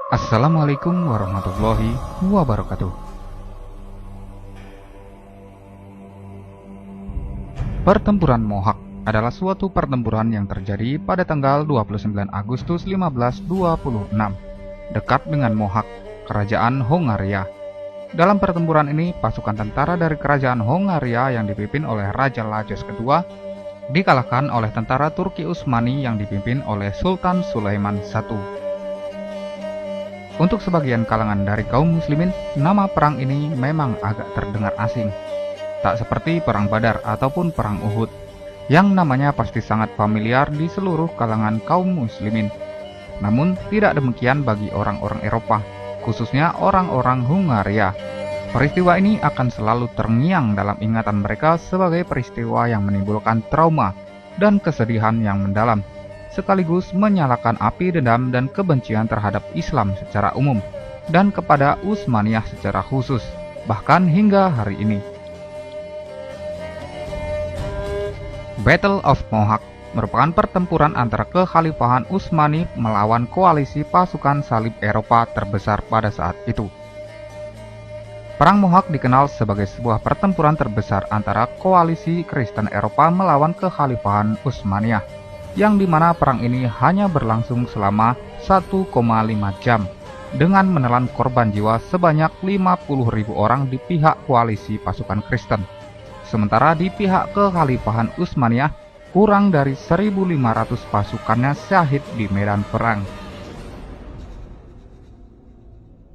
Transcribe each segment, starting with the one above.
Assalamualaikum warahmatullahi wabarakatuh. Pertempuran Mohawk adalah suatu pertempuran yang terjadi pada tanggal 29 Agustus 1526 dekat dengan Mohawk, kerajaan Hongaria. Dalam pertempuran ini, pasukan tentara dari kerajaan Hongaria yang dipimpin oleh Raja Lajos II dikalahkan oleh tentara Turki Utsmani yang dipimpin oleh Sultan Sulaiman I. Untuk sebagian kalangan dari kaum muslimin, nama perang ini memang agak terdengar asing. Tak seperti Perang Badar ataupun Perang Uhud, yang namanya pasti sangat familiar di seluruh kalangan kaum muslimin. Namun tidak demikian bagi orang-orang Eropa, khususnya orang-orang Hungaria. Peristiwa ini akan selalu terngiang dalam ingatan mereka sebagai peristiwa yang menimbulkan trauma dan kesedihan yang mendalam, sekaligus menyalakan api dendam dan kebencian terhadap Islam secara umum dan kepada Utsmaniyah secara khusus, bahkan hingga hari ini. Battle of Mohawk merupakan pertempuran antara kekhalifahan Utsmani melawan koalisi pasukan salib Eropa terbesar pada saat itu. Perang Mohawk dikenal sebagai sebuah pertempuran terbesar antara koalisi Kristen Eropa melawan kekhalifahan Utsmaniyah, yang dimana perang ini hanya berlangsung selama 1,5 jam, dengan menelan korban jiwa sebanyak 50.000 orang di pihak koalisi pasukan Kristen. Sementara di pihak kekhalifahan Utsmaniyah, kurang dari 1.500 pasukannya syahid di medan perang.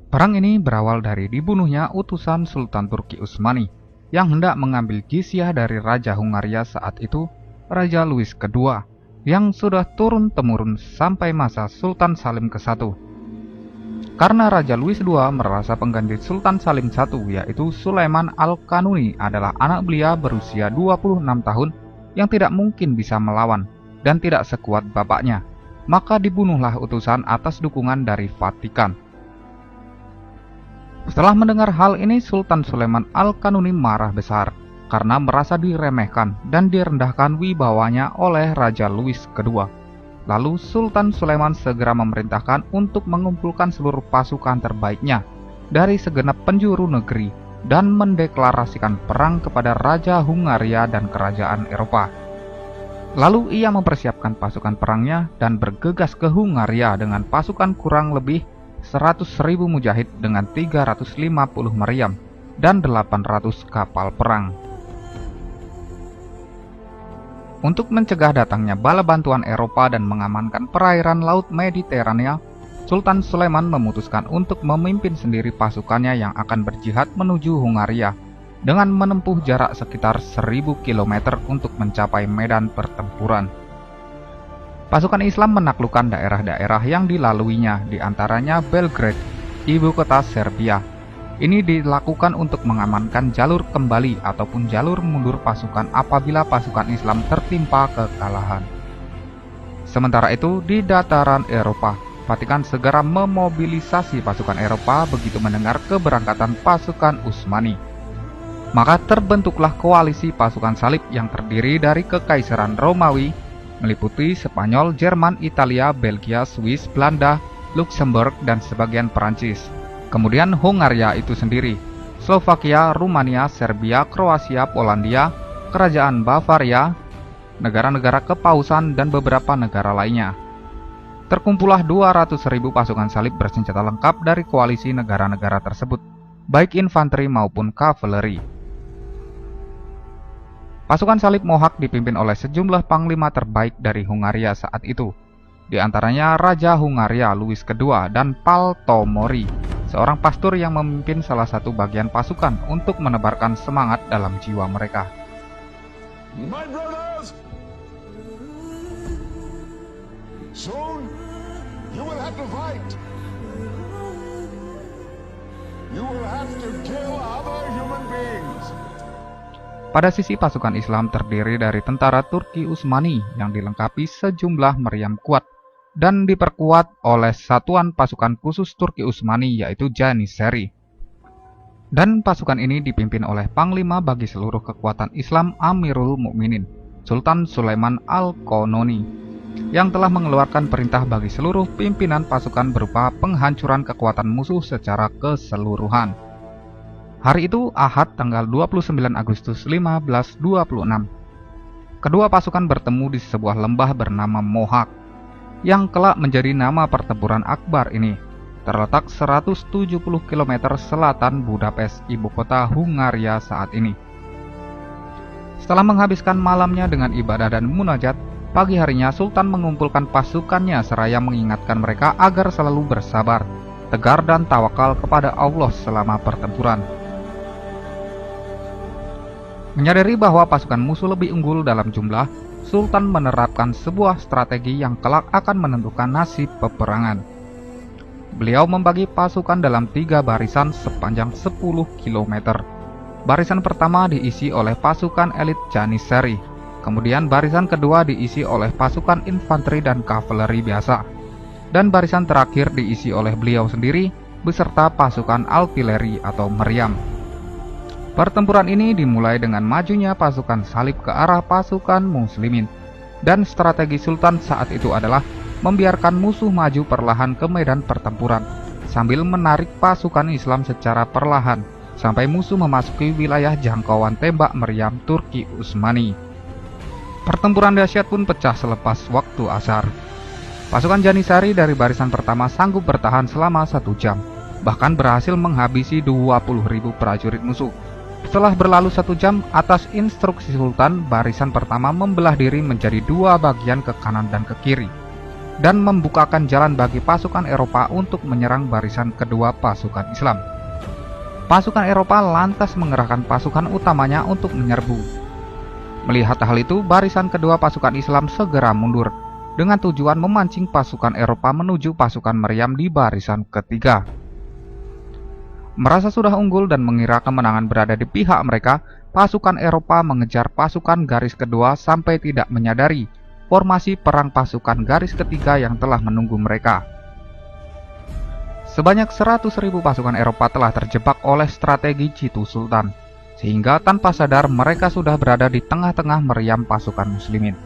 Perang ini berawal dari dibunuhnya utusan Sultan Turki Utsmani yang hendak mengambil jizyah dari Raja Hungaria saat itu, Raja Louis II, yang sudah turun-temurun sampai masa Sultan Salim I. Karena Raja Louis II merasa pengganti Sultan Salim I, yaitu Sulaiman Al-Kanuni, adalah anak belia berusia 26 tahun yang tidak mungkin bisa melawan dan tidak sekuat bapaknya, maka dibunuhlah utusan atas dukungan dari Vatikan. Setelah mendengar hal ini, Sultan Sulaiman Al-Kanuni marah besar karena merasa diremehkan dan direndahkan wibawanya oleh Raja Louis II. Lalu Sultan Sulaiman segera memerintahkan untuk mengumpulkan seluruh pasukan terbaiknya dari segenap penjuru negeri dan mendeklarasikan perang kepada Raja Hungaria dan kerajaan Eropa. Lalu ia mempersiapkan pasukan perangnya dan bergegas ke Hungaria dengan pasukan kurang lebih 100.000 mujahid dengan 350 meriam dan 800 kapal perang. Untuk mencegah datangnya bala bantuan Eropa dan mengamankan perairan Laut Mediterania, Sultan Sulaiman memutuskan untuk memimpin sendiri pasukannya yang akan berjihad menuju Hungaria dengan menempuh jarak sekitar 1.000 km untuk mencapai medan pertempuran. Pasukan Islam menaklukkan daerah-daerah yang dilaluinya, di antaranya Belgrade, ibu kota Serbia. Ini dilakukan untuk mengamankan jalur kembali ataupun jalur mundur pasukan apabila pasukan Islam tertimpa kekalahan. Sementara itu, di dataran Eropa, Vatikan segera memobilisasi pasukan Eropa begitu mendengar keberangkatan pasukan Utsmani. Maka terbentuklah koalisi pasukan salib yang terdiri dari Kekaisaran Romawi, meliputi Spanyol, Jerman, Italia, Belgia, Swiss, Belanda, Luxembourg, dan sebagian Perancis. Kemudian Hungaria itu sendiri, Slovakia, Rumania, Serbia, Kroasia, Polandia, Kerajaan Bavaria, negara-negara kepausan, dan beberapa negara lainnya. Terkumpullah 200.000 pasukan salib bersenjata lengkap dari koalisi negara-negara tersebut, baik infanteri maupun kavaleri. Pasukan salib Mohawk dipimpin oleh sejumlah panglima terbaik dari Hungaria saat itu, di antaranya Raja Hungaria Louis II dan Paltomori, seorang pastor yang memimpin salah satu bagian pasukan untuk menebarkan semangat dalam jiwa mereka. My brothers, soon you will have to fight. You will have to kill other human beings. Pada sisi pasukan Islam terdiri dari tentara Turki Utsmani yang dilengkapi sejumlah meriam kuat dan diperkuat oleh satuan pasukan khusus Turki Utsmani yaitu Janissary. Dan pasukan ini dipimpin oleh panglima bagi seluruh kekuatan Islam Amirul Mukminin, Sultan Sulaiman Al-Kanuni. yang telah mengeluarkan perintah bagi seluruh pimpinan pasukan berupa penghancuran kekuatan musuh secara keseluruhan. Hari itu Ahad tanggal 29 Agustus 1526. Kedua pasukan bertemu di sebuah lembah bernama Mohak, yang kelak menjadi nama pertempuran akbar ini, terletak 170 km selatan Budapest, ibu kota Hungaria saat ini. Setelah menghabiskan malamnya dengan ibadah dan munajat, pagi harinya Sultan mengumpulkan pasukannya seraya mengingatkan mereka agar selalu bersabar, tegar dan tawakal kepada Allah selama pertempuran. Menyadari bahwa pasukan musuh lebih unggul dalam jumlah, Sultan menerapkan sebuah strategi yang kelak akan menentukan nasib peperangan. Beliau membagi pasukan dalam 3 barisan sepanjang 10 km. Barisan pertama diisi oleh pasukan elit Janissary, kemudian barisan kedua diisi oleh pasukan infanteri dan kavaleri biasa, dan barisan terakhir diisi oleh beliau sendiri beserta pasukan artileri atau meriam. Pertempuran ini dimulai dengan majunya pasukan salib ke arah pasukan muslimin, dan strategi Sultan saat itu adalah membiarkan musuh maju perlahan ke medan pertempuran, sambil menarik pasukan Islam secara perlahan, sampai musuh memasuki wilayah jangkauan tembak meriam Turki Utsmani. Pertempuran dahsyat pun pecah selepas waktu asar. Pasukan Janissary dari barisan pertama sanggup bertahan selama 1 jam, bahkan berhasil menghabisi 20.000 prajurit musuh. Setelah berlalu 1 jam, atas instruksi Sultan, barisan pertama membelah diri menjadi 2 bagian ke kanan dan ke kiri, dan membukakan jalan bagi pasukan Eropa untuk menyerang barisan kedua pasukan Islam. Pasukan Eropa lantas mengerahkan pasukan utamanya untuk menyerbu. Melihat hal itu, barisan kedua pasukan Islam segera mundur, dengan tujuan memancing pasukan Eropa menuju pasukan meriam di barisan ketiga. Merasa sudah unggul dan mengira kemenangan berada di pihak mereka, pasukan Eropa mengejar pasukan garis kedua sampai tidak menyadari formasi perang pasukan garis ketiga yang telah menunggu mereka. Sebanyak 100.000 pasukan Eropa telah terjebak oleh strategi jitu Sultan, sehingga tanpa sadar mereka sudah berada di tengah-tengah meriam pasukan muslimin.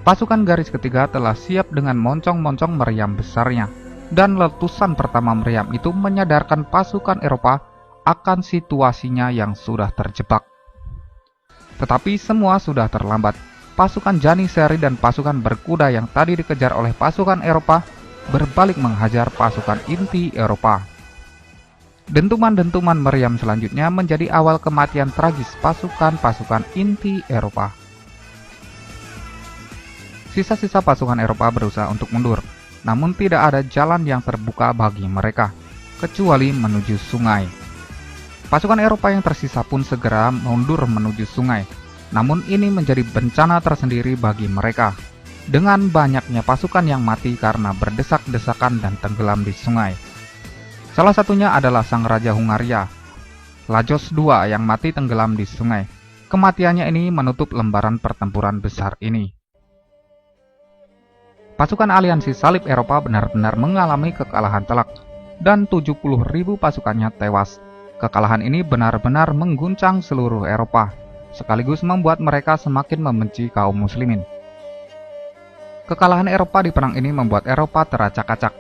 Pasukan garis ketiga telah siap dengan moncong-moncong meriam besarnya, dan letusan pertama meriam itu menyadarkan pasukan Eropa akan situasinya yang sudah terjebak. Tetapi semua sudah terlambat. Pasukan Janissary dan pasukan berkuda yang tadi dikejar oleh pasukan Eropa berbalik menghajar pasukan inti Eropa. Dentuman-dentuman meriam selanjutnya menjadi awal kematian tragis pasukan-pasukan inti Eropa. Sisa-sisa pasukan Eropa berusaha untuk mundur, namun tidak ada jalan yang terbuka bagi mereka, kecuali menuju sungai. Pasukan Eropa yang tersisa pun segera mundur menuju sungai, namun ini menjadi bencana tersendiri bagi mereka, dengan banyaknya pasukan yang mati karena berdesak-desakan dan tenggelam di sungai. Salah satunya adalah sang Raja Hungaria, Lajos II, yang mati tenggelam di sungai. Kematiannya ini menutup lembaran pertempuran besar ini. Pasukan aliansi salib Eropa benar-benar mengalami kekalahan telak, dan 70.000 pasukannya tewas. Kekalahan ini benar-benar mengguncang seluruh Eropa, sekaligus membuat mereka semakin membenci kaum muslimin. Kekalahan Eropa di perang ini membuat Eropa teracak-acak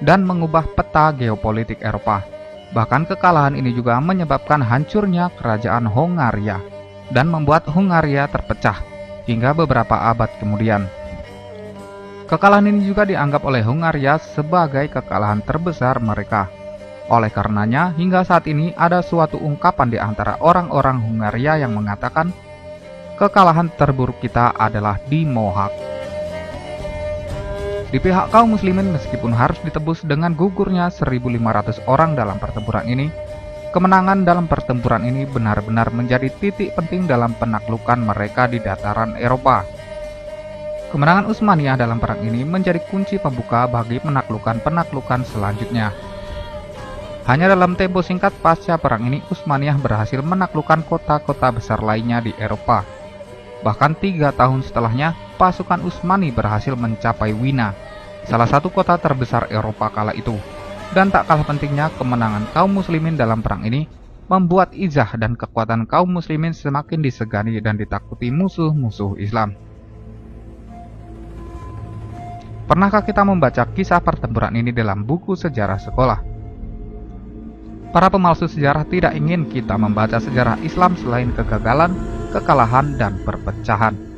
dan mengubah peta geopolitik Eropa. Bahkan kekalahan ini juga menyebabkan hancurnya kerajaan Hungaria dan membuat Hungaria terpecah hingga beberapa abad kemudian. Kekalahan ini juga dianggap oleh Hungaria sebagai kekalahan terbesar mereka. Oleh karenanya, hingga saat ini ada suatu ungkapan di antara orang-orang Hungaria yang mengatakan, kekalahan terburuk kita adalah di Mohak. Di pihak kaum muslimin, meskipun harus ditebus dengan gugurnya 1.500 orang dalam pertempuran ini, kemenangan dalam pertempuran ini benar-benar menjadi titik penting dalam penaklukan mereka di dataran Eropa. Kemenangan Utsmaniyah dalam perang ini menjadi kunci pembuka bagi penaklukan-penaklukan selanjutnya. Hanya dalam tempo singkat pasca perang ini, Utsmaniyah berhasil menaklukkan kota-kota besar lainnya di Eropa. Bahkan 3 tahun setelahnya, pasukan Utsmani berhasil mencapai Wina, salah satu kota terbesar Eropa kala itu. Dan tak kalah pentingnya, kemenangan kaum muslimin dalam perang ini membuat izah dan kekuatan kaum muslimin semakin disegani dan ditakuti musuh-musuh Islam. Pernahkah kita membaca kisah pertempuran ini dalam buku sejarah sekolah? Para pemalsu sejarah tidak ingin kita membaca sejarah Islam selain kegagalan, kekalahan, dan perpecahan.